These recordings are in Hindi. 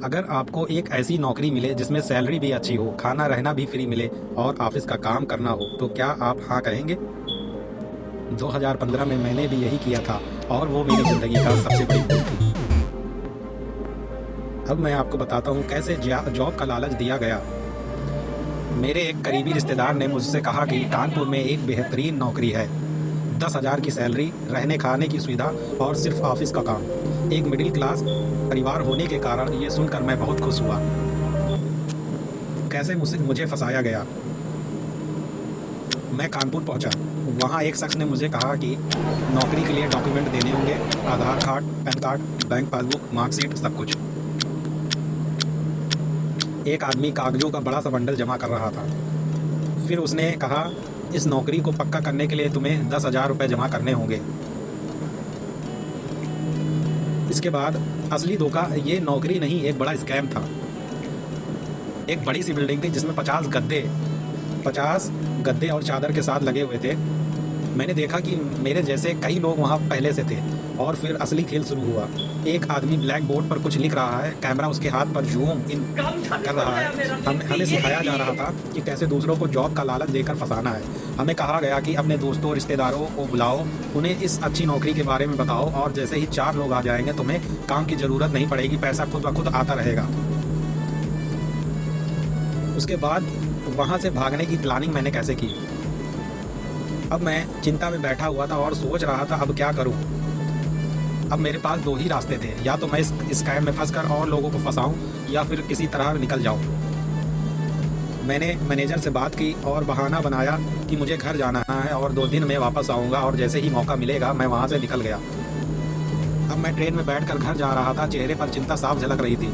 अगर आपको एक ऐसी नौकरी मिले जिसमें सैलरी भी अच्छी हो, खाना रहना भी फ्री मिले और ऑफिस का काम करना हो, तो क्या आप हाँ कहेंगे? 2015 में मैंने भी यही किया था और वो मेरी ज़िंदगी का सबसे बड़ी भूल थी। अब मैं आपको बताता हूँ कैसे जॉब का लालच दिया गया। मेरे एक करीबी रिश्तेदार ने मुझसे कहा कि कानपुर में एक बेहतरीन नौकरी है, 10,000 की सैलरी, रहने खाने की सुविधा और सिर्फ ऑफिस का काम। एक मिडिल क्लास परिवार होने के कारण ये सुनकर मैं बहुत खुश हुआ। कैसे मुझे फंसाया गया। मैं कानपुर पहुंचा। वहां एक शख्स ने मुझे कहा कि नौकरी के लिए डॉक्यूमेंट देने होंगे, Aadhaar card, PAN card, bank passbook, marksheet, सब कुछ। एक आदमी कागजों का बड़ा सा बंडल जमा कर रहा था। फिर उसने कहा, इस नौकरी को पक्का करने के लिए तुम्हें 10,000 रुपये जमा करने होंगे। इसके बाद असली धोखा, ये नौकरी नहीं, एक बड़ा स्कैम था। एक बड़ी सी बिल्डिंग थी जिसमें 50 गद्दे और चादर के साथ लगे हुए थे। मैंने देखा कि मेरे जैसे कई लोग वहाँ पहले से थे और फिर असली खेल शुरू हुआ। एक आदमी ब्लैक बोर्ड पर कुछ लिख रहा है, कैमरा उसके हाथ पर जूम इन कर रहा है। हमें सिखाया जा रहा था कि कैसे दूसरों को जॉब का लालच देकर फंसाना है। हमें कहा गया कि अपने दोस्तों रिश्तेदारों को बुलाओ, उन्हें इस अच्छी नौकरी के बारे में बताओ और जैसे ही 4 लोग आ जाएंगे तुम्हें काम की ज़रूरत नहीं पड़ेगी, पैसा खुद ब खुद आता रहेगा। उसके बाद वहाँ से भागने की प्लानिंग मैंने कैसे की। अब मैं चिंता में बैठा हुआ था और सोच रहा था अब क्या करूं। अब मेरे पास 2 ही रास्ते थे, या तो मैं इस स्कैम में फंसकर और लोगों को फंसाऊं या फिर किसी तरह निकल जाऊं। मैंने मैनेजर से बात की और बहाना बनाया कि मुझे घर जाना है और 2 दिन में वापस आऊंगा और जैसे ही मौका मिलेगा मैं वहां से निकल गया। अब मैं ट्रेन में बैठकर घर जा रहा था, चेहरे पर चिंता साफ झलक रही थी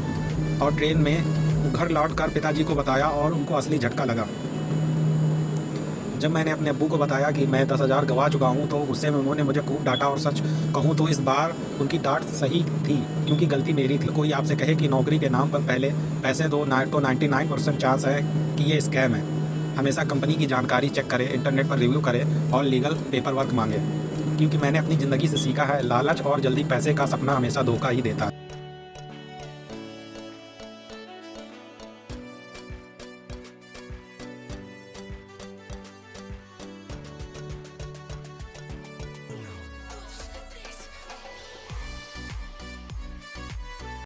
और ट्रेन में घर लौटकर पिताजी को बताया और उनको असली झटका लगा। जब मैंने अपने अब्बू को बताया कि मैं 10,000 गंवा चुका हूँ तो गुस्से में उन्होंने मुझे खूब डांटा और सच कहूँ तो इस बार उनकी डांट सही थी क्योंकि गलती मेरी थी। कोई आपसे कहे कि नौकरी के नाम पर पहले पैसे दो ना, तो 99% चांस है कि ये स्कैम है। हमेशा कंपनी की जानकारी चेक करें, इंटरनेट पर रिव्यू करें और लीगल पेपर वर्क मांगें, क्योंकि मैंने अपनी ज़िंदगी से सीखा है लालच और जल्दी पैसे का सपना हमेशा धोखा ही देता है।